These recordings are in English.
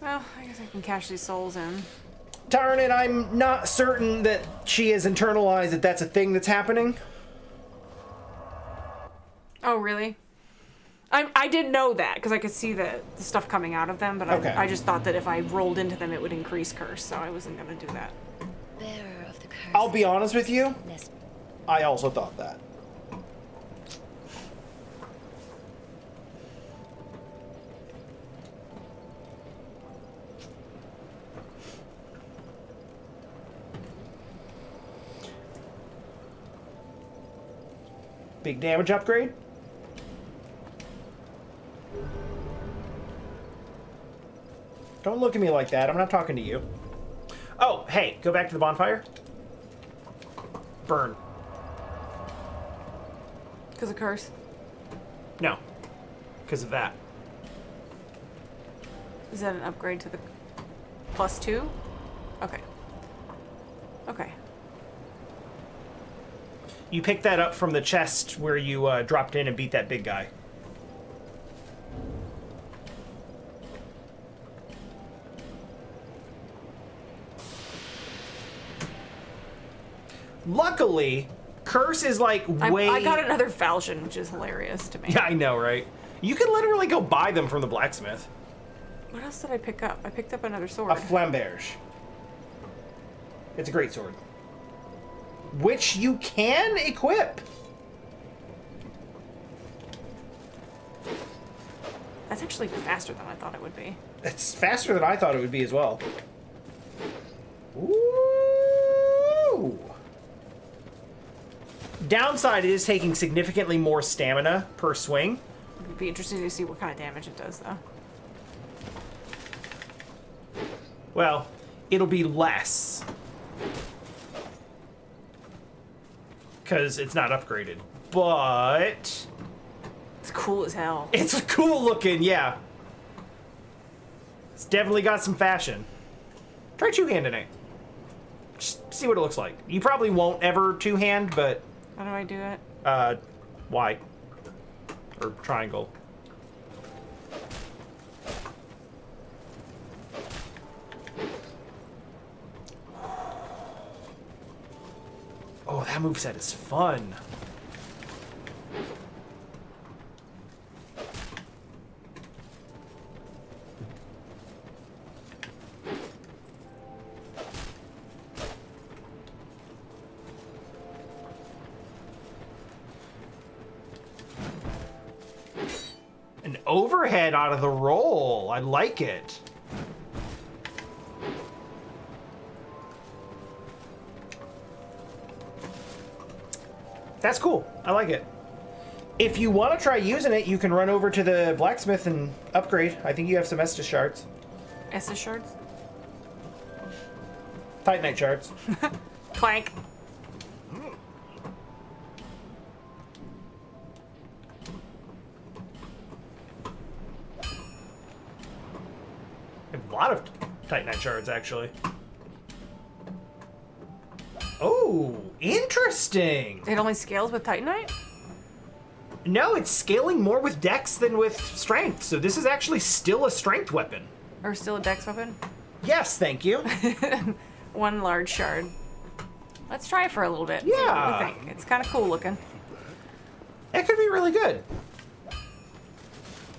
Well, I guess I can cash these souls in. Darn it, I'm not certain that she has internalized that that's a thing that's happening. Oh, really? I did know that, because I could see the stuff coming out of them, but okay. I just thought that if I rolled into them, it would increase curse, so I wasn't going to do that. Bearer of the curse. I'll be honest with you, I also thought that. Big damage upgrade. Don't look at me like that. I'm not talking to you. Oh, hey, go back to the bonfire. Burn. Because of curse? No. Because of that. Is that an upgrade to the +2? Okay. Okay. You picked that up from the chest where you dropped in and beat that big guy. Luckily, curse is like way... I got another falchion, which is hilarious to me. Yeah, I know, right? You can literally go buy them from the blacksmith. What else did I pick up? I picked up another sword. A flamberge. It's a great sword. Which you can equip. That's actually faster than I thought it would be. It's faster than I thought it would be as well. Ooh. Downside, it is taking significantly more stamina per swing. It would be interesting to see what kind of damage it does, though. Well, it'll be less. Because it's not upgraded. But... it's cool as hell. It's cool looking, yeah. It's definitely got some fashion. Try two-handing it. Just see what it looks like. You probably won't ever two-hand, but... How do I do it? Y. Or triangle. Oh, that moveset is fun. An overhead out of the roll. I like it. That's cool. I like it. If you want to try using it, you can run over to the blacksmith and upgrade. I think you have some Estus shards. Estus shards? Titanite shards. Clank. A lot of Titanite shards, actually. Oh, interesting. It only scales with Titanite? No, it's scaling more with dex than with strength, so this is actually still a strength weapon. Or still a dex weapon? Yes, thank you. One large shard. Let's try it for a little bit. Yeah. See what we think. It's kind of cool looking. That could be really good.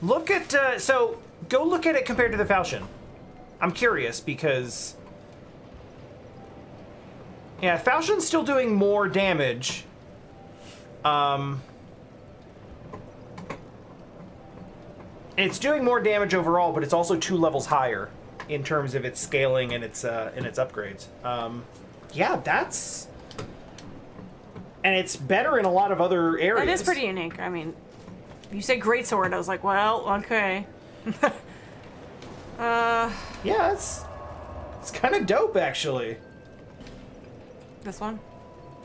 Look at, so, go look at it compared to the falchion. I'm curious, because... yeah, falchion's still doing more damage. It's doing more damage overall, but it's also 2 levels higher in terms of its scaling and its upgrades. Yeah, that's... and it's better in a lot of other areas. It is pretty unique. I mean, you say greatsword, I was like, well, okay. Yeah, it's kind of dope, actually. This one?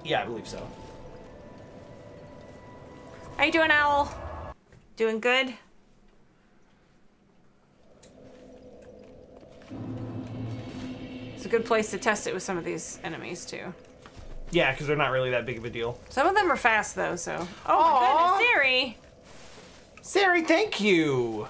Yeah, I believe so. How you doing, Owl? Doing good? It's a good place to test it with some of these enemies, too. Yeah, because they're not really that big of a deal. Some of them are fast, though, so... oh, my goodness, Siri! Siri, thank you!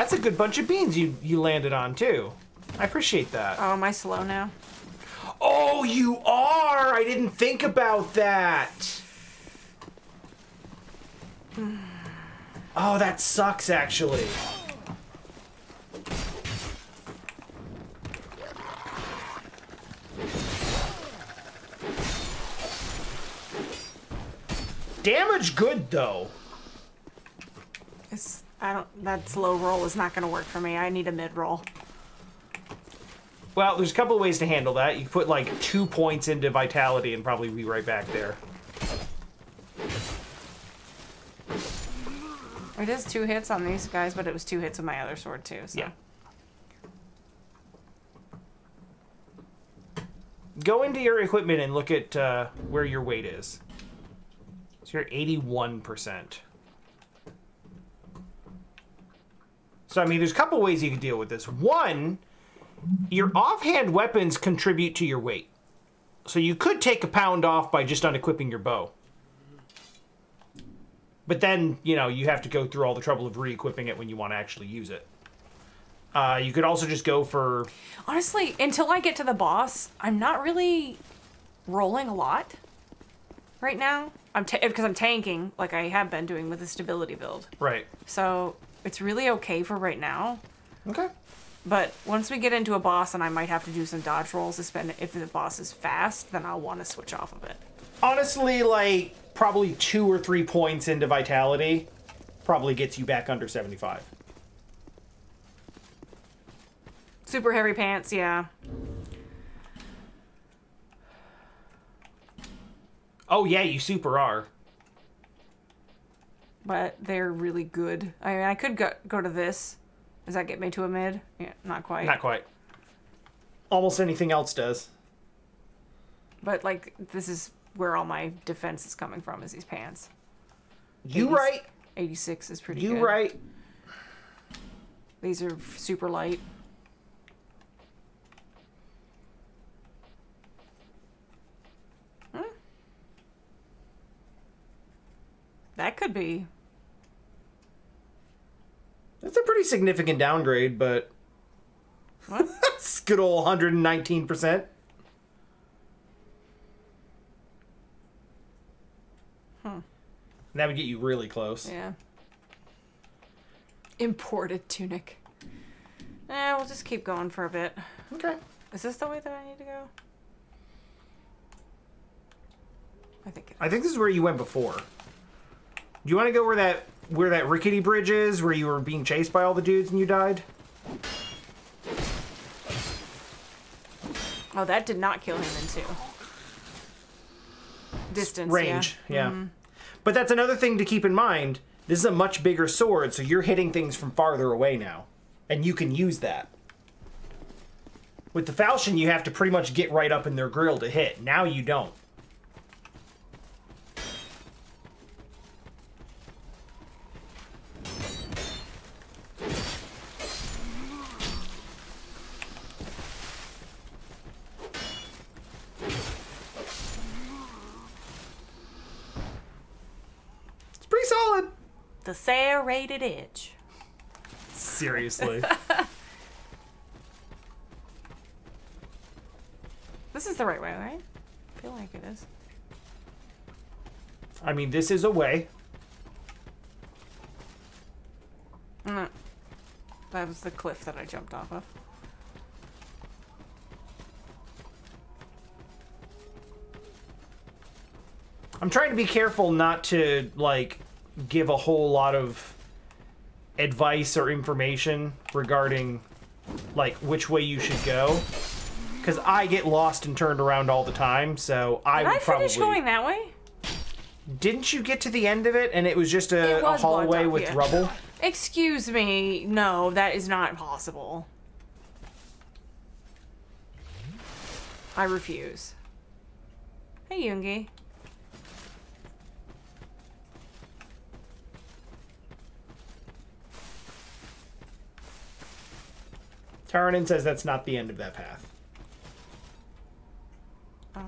That's a good bunch of beans you landed on, too. I appreciate that. Oh, am I slow now? Oh, you are! I didn't think about that. Oh, that sucks, actually. Damage good, though. That slow roll is not going to work for me. I need a mid roll. Well, there's a couple of ways to handle that. You put like 2 points into vitality and probably be right back there. It is 2 hits on these guys, but it was 2 hits with my other sword too. So. Yeah. Go into your equipment and look at where your weight is. So you're 81%. So, I mean, there's a couple ways you can deal with this. One, your offhand weapons contribute to your weight. So you could take a pound off by just unequipping your bow. But then, you know, you have to go through all the trouble of re-equipping it when you want to actually use it. You could also just go for... Honestly, until I get to the boss, I'm not really rolling a lot right now. Because I'm tanking, like I have been doing with the stability build. Right. So it's really okay for right now. Okay. But once we get into a boss, and I might have to do some dodge rolls to spend. If the boss is fast, then I'll want to switch off of it. Honestly, like, probably 2 or 3 points into vitality probably gets you back under 75. Super heavy pants, yeah. Oh, yeah, you super are. But they're really good. I mean, I could go to this. Does that get me to a mid? Yeah, not quite. Not quite. Almost anything else does. But, like, this is where all my defense is coming from, is these pants. You right. 86 is pretty You good. right. These are super light. That could be. That's a pretty significant downgrade, but... What? That's good old 119%. That would get you really close. Yeah. Imported tunic. We'll just keep going for a bit. Okay. Is this the way that I need to go? I think it is. I think this is where you went before. Do you want to go where that rickety bridge is, where you were being chased by all the dudes and you died? Oh, that did not kill him in 2. Distance, Range, yeah. Mm-hmm. But that's another thing to keep in mind. This is a much bigger sword, so you're hitting things from farther away now. And you can use that. With the falchion, you have to pretty much get right up in their grill to hit. Now you don't. Pretty solid. The serrated edge. Seriously. This is the right way, right? I feel like it is. I mean, this is a way. That was the cliff that I jumped off of. I'm trying to be careful not to, like, give a whole lot of advice or information regarding, like, which way you should go. Because I get lost and turned around all the time, so I would probably... Did I finish going that way? Didn't you get to the end of it and it was just It a was hallway blocked up, with yeah. rubble? Excuse me. No, that is not possible. I refuse. Hey, Yoongi. Taranin says that's not the end of that path. Oh.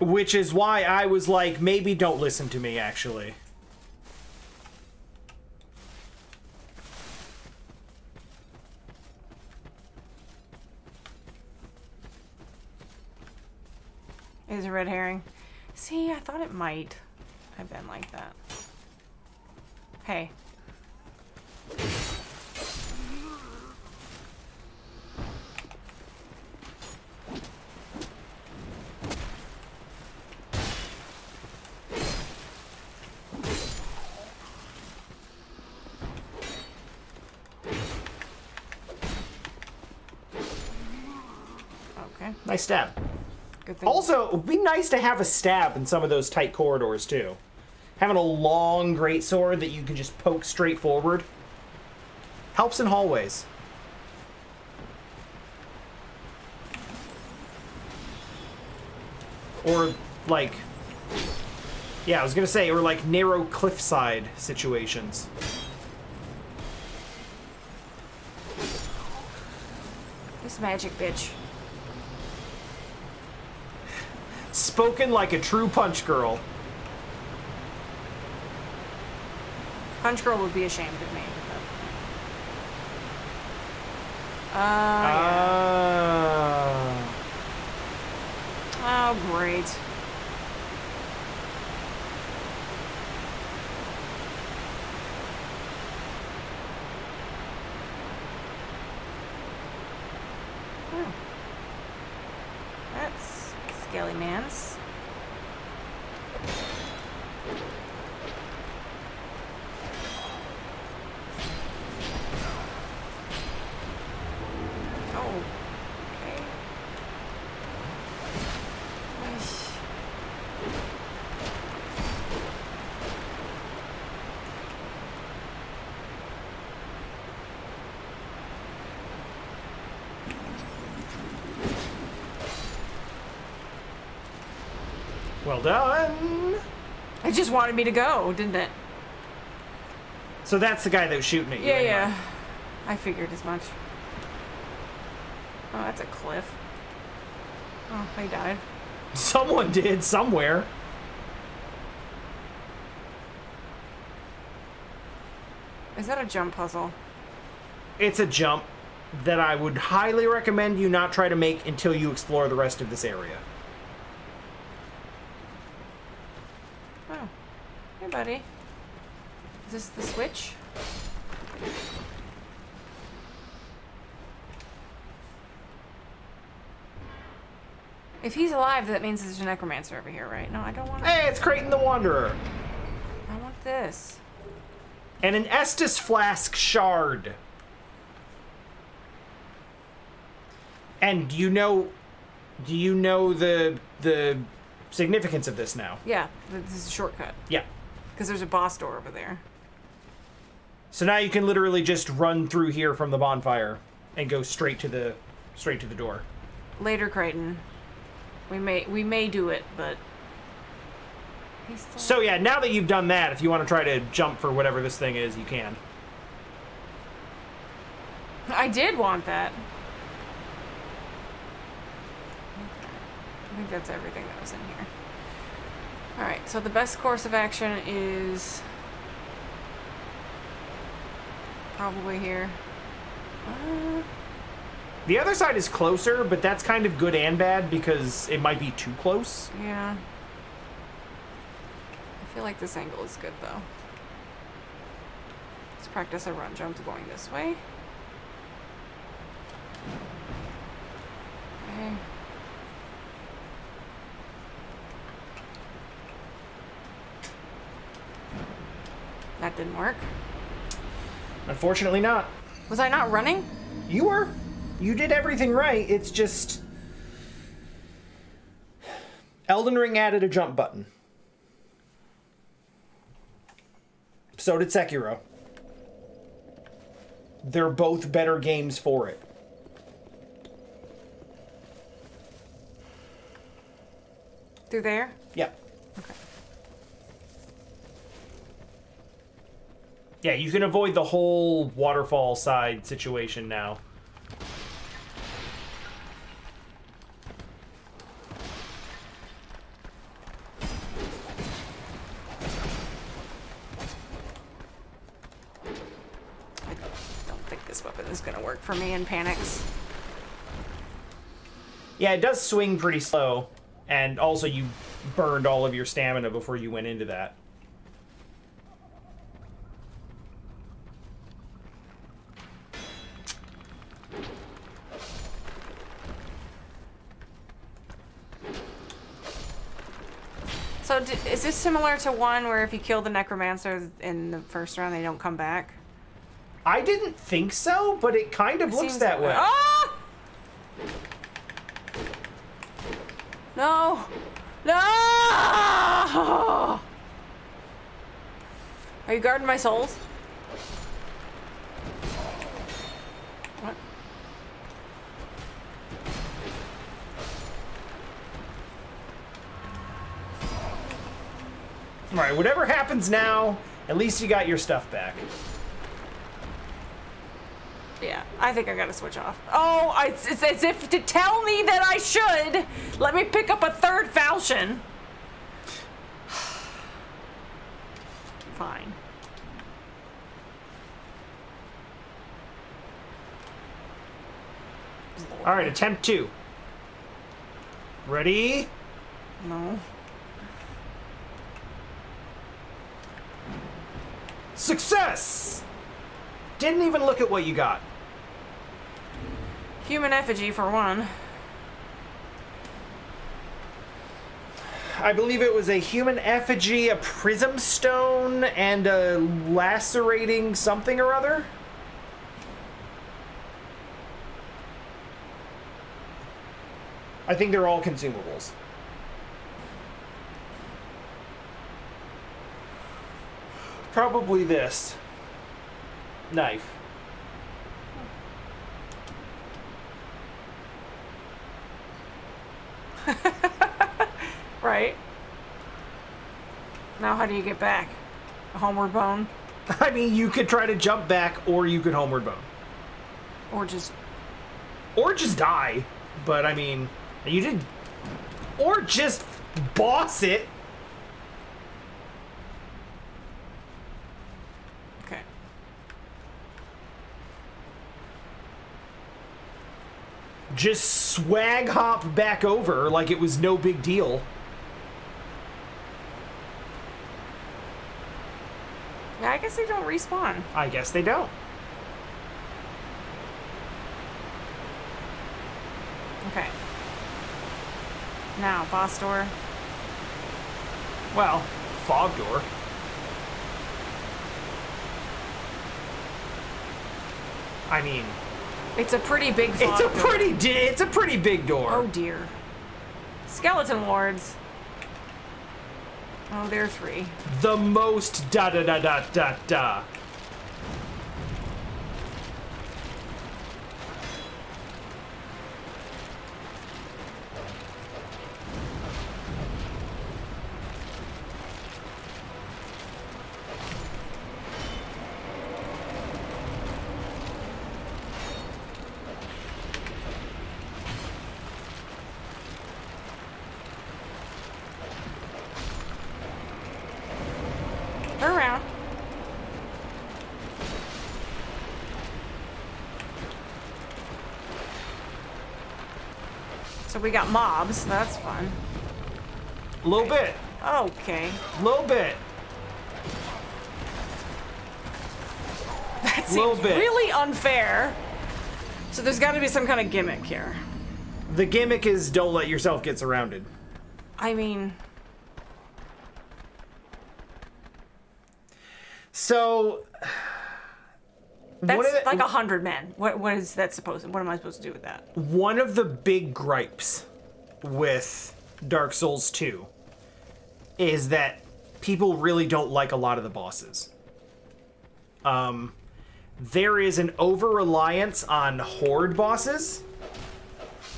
Which is why I was like, maybe don't listen to me, actually. Is a red herring. See, I thought it might have been like that. Hey. Okay. Nice stab. Good thing. Also, it would be nice to have a stab in some of those tight corridors, too. Having a long greatsword that you can just poke straight forward helps in hallways. Or, like... Yeah, I was gonna say, or like narrow cliffside situations. This magic bitch. Spoken like a true punch girl. Punch Girl would be ashamed of me. Ah. Oh, great. Oh. That's Scaly Man's. Oh, okay. Well done. It just wanted me to go, didn't it? So that's the guy that was shooting at you. Yeah, anyway. yeah. I figured as much. Oh, that's a cliff. Oh, I died. Someone did somewhere. Is that a jump puzzle? It's a jump that I would highly recommend you not try to make until you explore the rest of this area. Oh. Hey, buddy. Is this the switch? If he's alive, that means there's a necromancer over here, right? No, I don't want to. Hey, it's Creighton the Wanderer. I want this. And an Estus Flask Shard. And do you know the significance of this now? Yeah, this is a shortcut. Yeah. Because there's a boss door over there. So now you can literally just run through here from the bonfire and go straight to the door. Later, Creighton. We may do it, but he's still... So yeah, now that you've done that, if you want to try to jump for whatever this thing is, you can. I did want that. I think that's everything that was in here. Alright, so the best course of action is probably here. The other side is closer, but that's kind of good and bad because it might be too close. Yeah. I feel like this angle is good, though. Let's practice a run jump going this way. Okay. That didn't work. Unfortunately not. Was I not running? You were. You did everything right. It's just... Elden Ring added a jump button. So did Sekiro. They're both better games for it. Through there? Yeah. Okay. Yeah, you can avoid the whole waterfall side situation now. I don't think this weapon is going to work for me in panics. Yeah, it does swing pretty slow. And also you burned all of your stamina before you went into that. So is this similar to one where if you kill the necromancer in the first round, they don't come back? I didn't think so, but it kind of looks that way. Ah! No! No! Are you guarding my souls? What? Alright, whatever happens now, at least you got your stuff back. Yeah, I think I gotta switch off. Oh, it's as if to tell me that I should. Let me pick up a third falchion. Fine. Alright, attempt 2. Ready? No. Success! Didn't even look at what you got. Human effigy for one. I believe it was a human effigy, a prism stone, and a lacerating something or other. I think they're all consumables. Probably this. Knife. Right. Now how do you get back? A homeward bone? I mean, you could try to jump back, or you could homeward bone. Or just die. But, I mean, you did... Or just boss it. Okay. Just swag hop back over like it was no big deal. Yeah, I guess they don't respawn. I guess they don't. Okay. Now, boss door. Well, fog door. I mean, It's a pretty big fog door. it's a pretty big door. Oh dear. Skeleton lords. Oh, there are 3. The most da da da da da da. Turn around. So we got mobs. That's fun. A little bit. Okay. A little bit. That Little seems bit. really unfair. So there's got to be some kind of gimmick here. The gimmick is don't let yourself get surrounded. I mean... So... That's like 100 men. What is that supposed to... What am I supposed to do with that? One of the big gripes with Dark Souls 2 is that people really don't like a lot of the bosses. There is an over-reliance on horde bosses,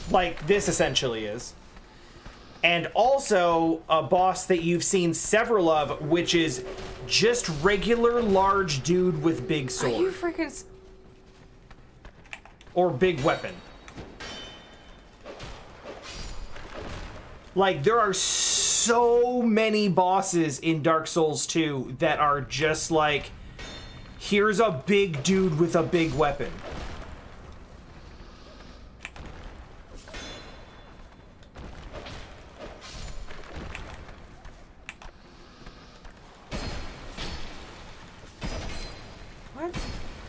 like this essentially is, and also a boss that you've seen several of, which is just regular large dude with big sword. Are you freaking... Or big weapon. Like, there are so many bosses in Dark Souls 2 that are just like, here's a big dude with a big weapon.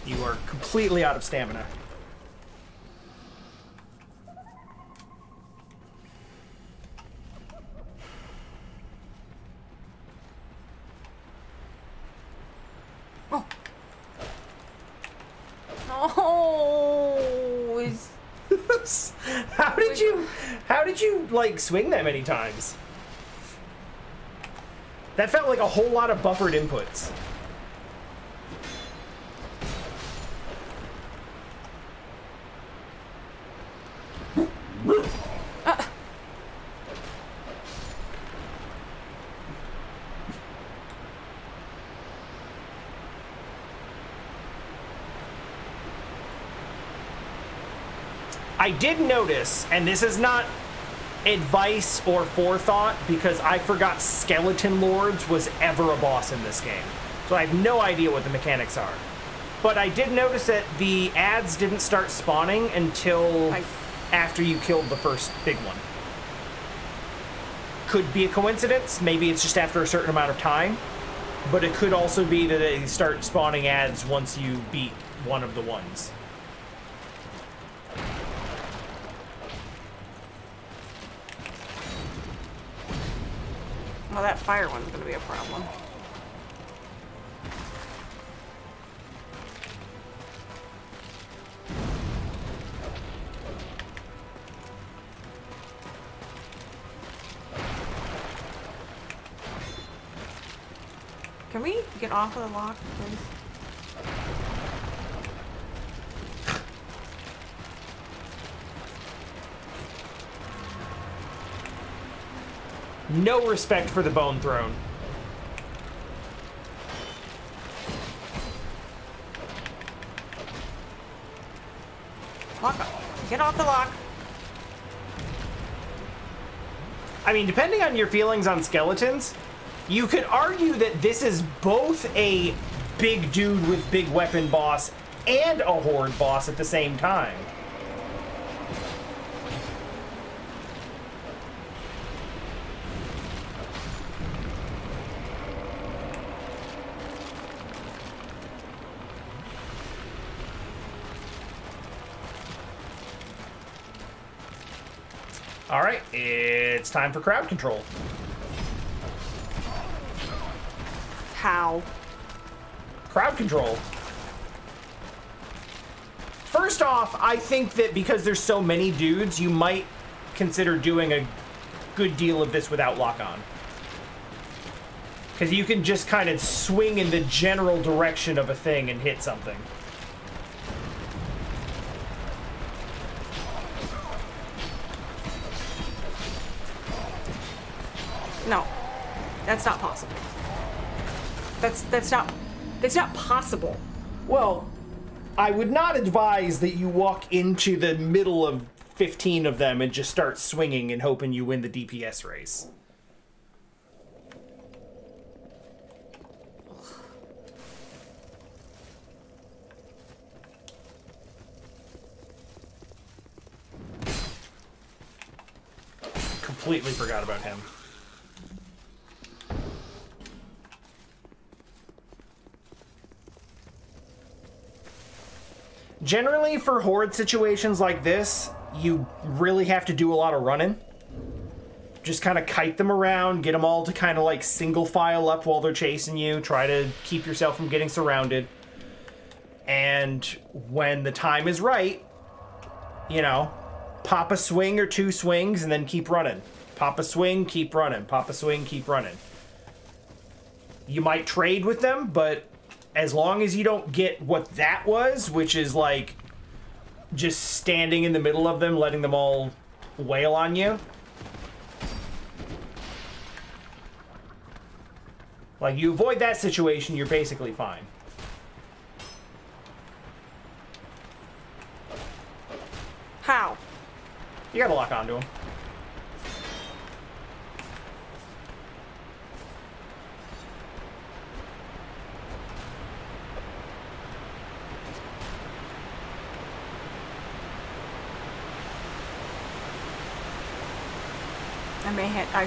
You are completely out of stamina. Oh. Oh. Is... How did you like swing that many times? That felt like a whole lot of buffered inputs. I did notice, and this is not advice or forethought, because I forgot Skeleton Lords was ever a boss in this game. So I have no idea what the mechanics are. But I did notice that the ads didn't start spawning until after you killed the first big one. Could be a coincidence, maybe it's just after a certain amount of time, but it could also be that they start spawning ads once you beat one of the ones. Well, that fire one's gonna be a problem. Can we get off of the lock, please? No respect for the Bone Throne. Lock up. Get off the lock. I mean, depending on your feelings on skeletons, you could argue that this is both a big dude with big weapon boss and a horde boss at the same time. All right, it's time for crowd control. How? Crowd control. First off, I think that because there's so many dudes, you might consider doing a good deal of this without lock-on. Because you can just kind of swing in the general direction of a thing and hit something. No, that's not possible. That's not possible. Well, I would not advise that you walk into the middle of 15 of them and just start swinging and hoping you win the DPS race. Completely forgot about him. Generally, for horde situations like this, you really have to do a lot of running. Just kind of kite them around, get them all to kind of like single file up while they're chasing you, try to keep yourself from getting surrounded. And when the time is right, you know, pop a swing or two swings and then keep running. Pop a swing, keep running. Pop a swing, keep running. You might trade with them, but as long as you don't get what that was, which is like just standing in the middle of them, letting them all wail on you. Like, you avoid that situation, you're basically fine. How? You gotta lock onto them.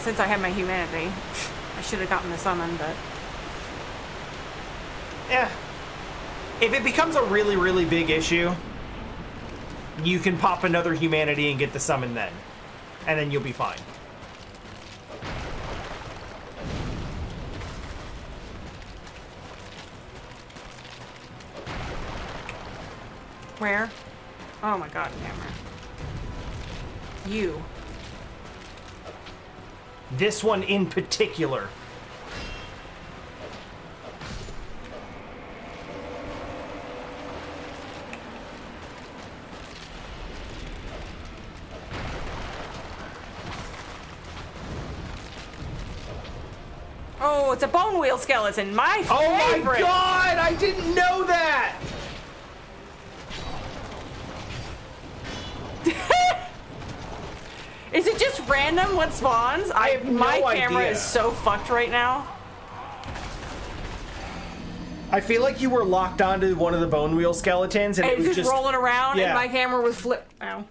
Since I had my humanity, I should have gotten the summon, but... Yeah. If it becomes a really, really big issue, you can pop another humanity and get the summon then. And then you'll be fine. Where? Oh my god, camera. You. This one in particular. Oh, it's a bone wheel skeleton. My favorite. Oh my god! I didn't know that! Is it just random what spawns? I have no My camera idea. is so fucked right now. I feel like you were locked onto one of the bone wheel skeletons and It it was just rolling around Yeah. and my camera was flipped. Ow.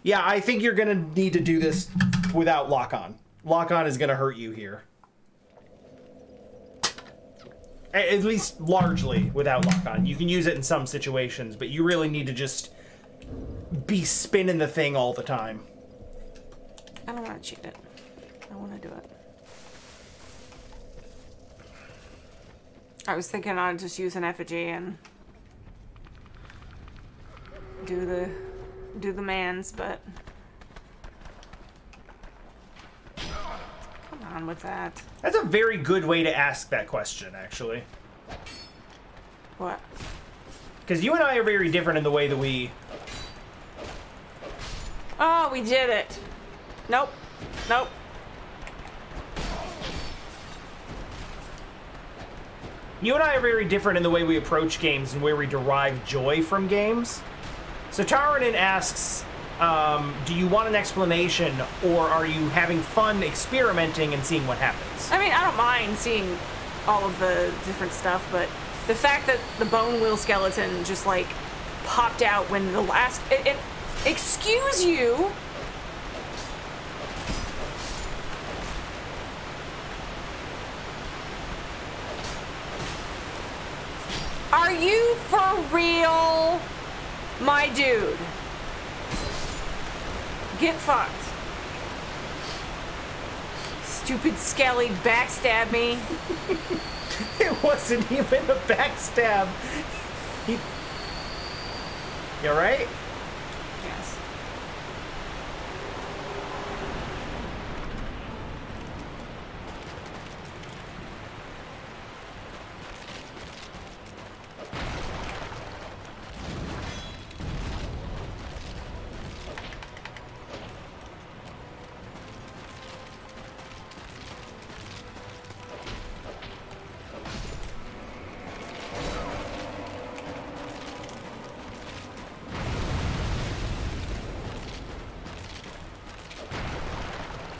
Yeah, I think you're gonna need to do this without lock-on. Lock-on is gonna hurt you here. At least largely without lock-on. You can use it in some situations, but you really need to just be spinning the thing all the time. I don't want to cheat it. I want to do it. I was thinking I'd just use an effigy and do the mans, but come on with that. That's a very good way to ask that question, actually. What? Because you and I are very different in the way that we... Oh, we did it. Nope. Nope. You and I are very different in the way we approach games and where we derive joy from games. So Taranin asks, do you want an explanation, or are you having fun experimenting and seeing what happens? I mean, I don't mind seeing all of the different stuff, but the fact that the bone wheel skeleton just, like, popped out when the last... excuse you? Are you for real, my dude? Get fucked. Stupid skelly backstab me. It wasn't even a backstab. You alright? Yes.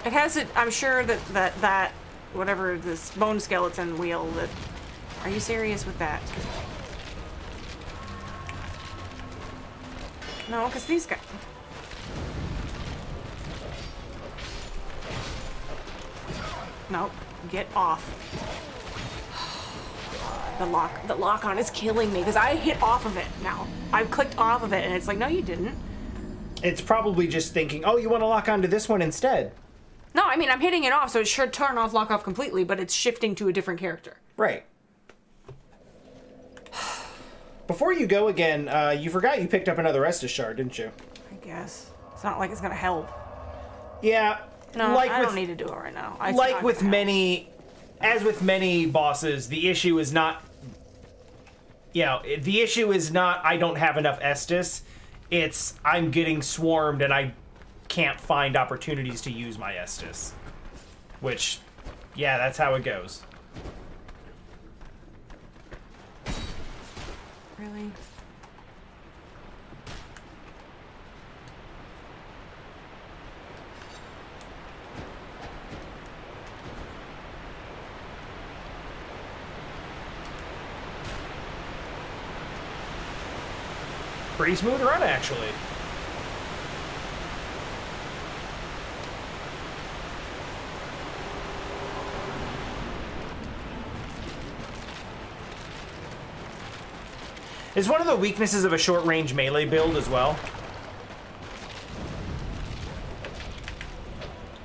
It has it. I'm sure that whatever this bone skeleton wheel that. Are you serious with that? No, because these guys. Nope. Get off. The lock on is killing me because I hit off of it now. I've clicked off of it and it's like, no, you didn't. It's probably just thinking, oh, you want to lock onto this one instead. No, I mean, I'm hitting it off, so it should turn off lock off completely, but it's shifting to a different character. Right. Before you go again, you forgot you picked up another Estus shard, didn't you? I guess. It's not like it's gonna help. Yeah. No, like I with, don't need to do it right now. Like with many... As with many bosses, the issue is not... You know, the issue is not, I don't have enough Estus. It's, I'm getting swarmed and I can't find opportunities to use my Estus. Which, yeah, that's how it goes. Really? Pretty smooth run, actually. It's one of the weaknesses of a short-range melee build as well.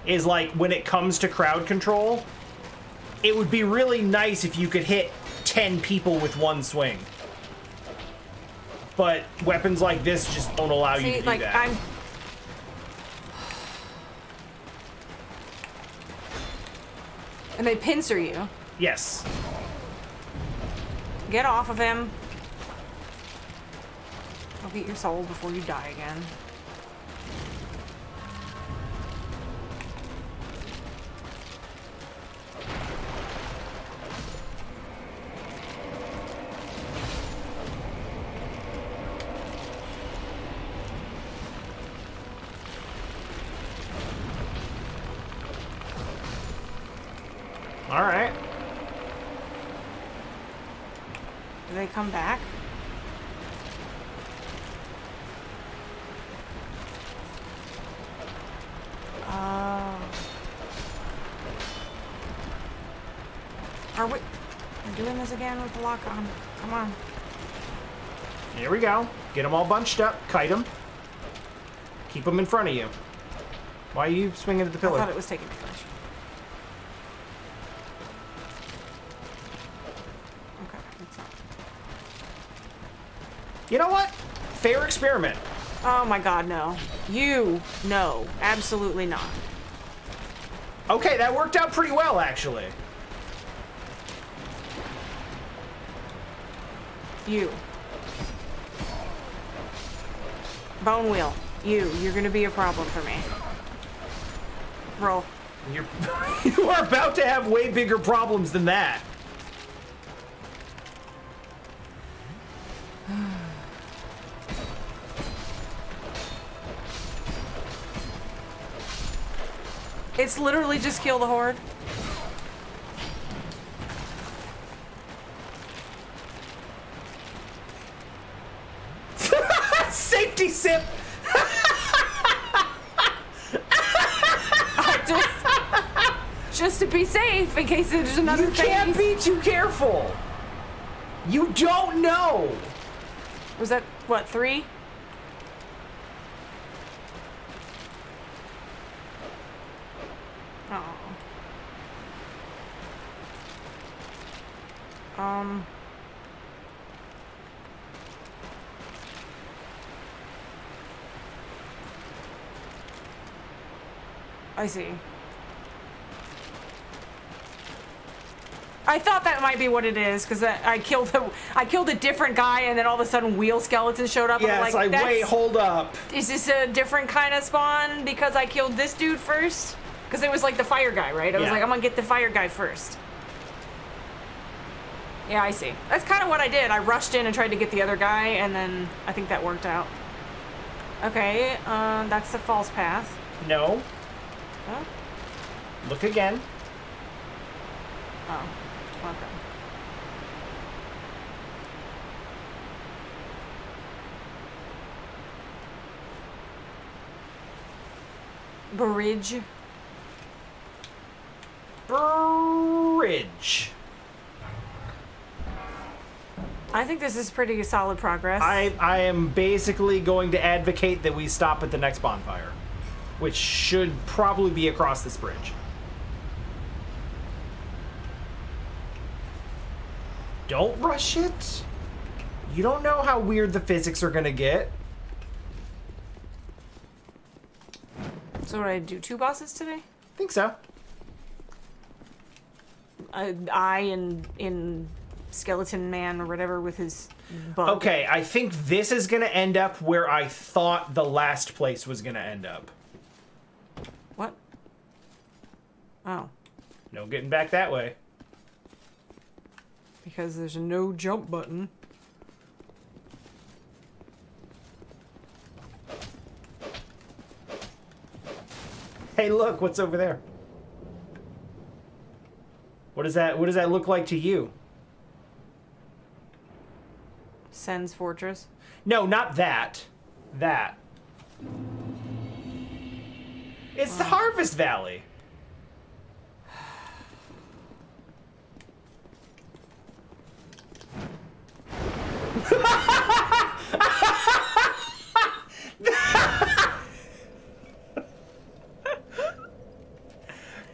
Is like, when it comes to crowd control, it would be really nice if you could hit 10 people with one swing. But weapons like this just don't allow you to do like, that. And they pincer you. Yes. Get off of him. I'll get your souls before you die again. All right. Do they come back? Are we... We're doing this again with the lock on. Come on. Here we go. Get them all bunched up. Kite them. Keep them in front of you. Why are you swinging at the pillar? I thought it was taking damage. Okay, it's not. You know what? Fair experiment. Oh my god, no. No. Absolutely not. Okay, that worked out pretty well, actually. You. Bone wheel. You're gonna be a problem for me. Roll. You are about to have way bigger problems than that. It's literally just kill the horde. Safety sip. Just to be safe in case there's another You can't phase. be too careful. You don't know. Was that, what, 3? Oh. I see. I thought that might be what it is because I killed a different guy and then all of a sudden wheel skeletons showed up. Yeah, and I'm it's like, like, wait, hold up. Is this a different kind of spawn because I killed this dude first? Because it was like the fire guy, right? I was like, I'm gonna get the fire guy first. Yeah, I see. That's kind of what I did. I rushed in and tried to get the other guy, and then I think that worked out. Okay, that's the false path. No. Huh? Look again. Oh, okay. Bridge. Bridge. I think this is pretty solid progress. I am basically going to advocate that we stop at the next bonfire, which should probably be across this bridge. Don't rush it. You don't know how weird the physics are gonna get. So what did I do? 2 bosses today? Think so. I in Skeleton Man or whatever with his bug. Okay, I think this is gonna end up where I thought the last place was gonna end up. What? Oh. No getting back that way. Because there's a no jump button. Hey, look, what's over there? What does that look like to you? Sen's Fortress. No, not that. That. It's the Harvest Valley.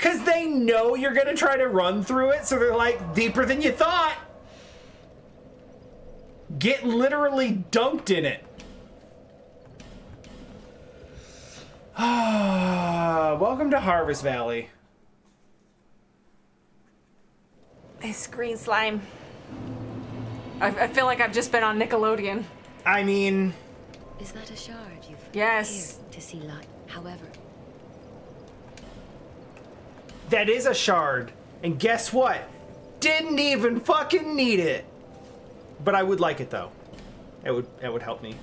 Because they know you're going to try to run through it, so they're like, deeper than you thought. Get literally dunked in it. Welcome to Harvest Valley. This green slime. I feel like I've just been on Nickelodeon. I mean... Is that a shard you've Yes. appeared to see light? However, That is a shard. And guess what? Didn't even fucking need it. But I would like it though. It would help me.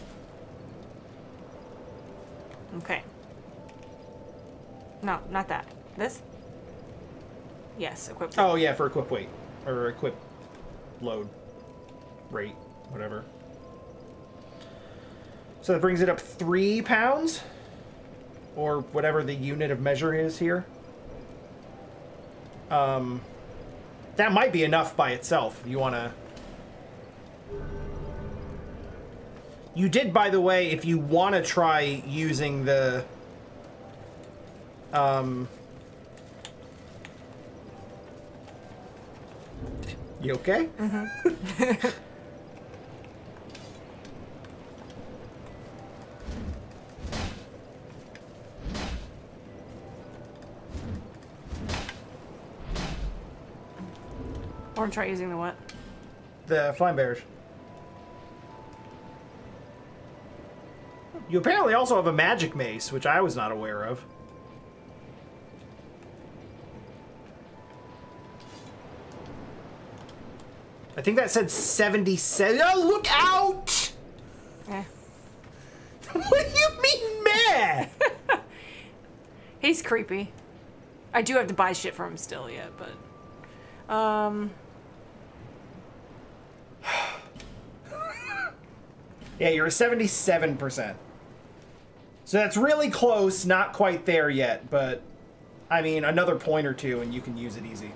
Okay. No, not that. This? Yes, equip. Oh yeah, for equip weight. Or equip load. Rate. Whatever. So that brings it up 3 pounds? Or whatever the unit of measure is here. That might be enough by itself if you want to... You did, by the way, if you want to try using the... You okay? Mm-hmm. Or try using the what? The Flame Bears. You apparently also have a magic mace, which I was not aware of. I think that said 77. Oh, look out! Eh. What do you mean, meh? He's creepy. I do have to buy shit from him still yet, but... Yeah, you're a 77%. So that's really close, not quite there yet, but I mean, another point or two and you can use it easy.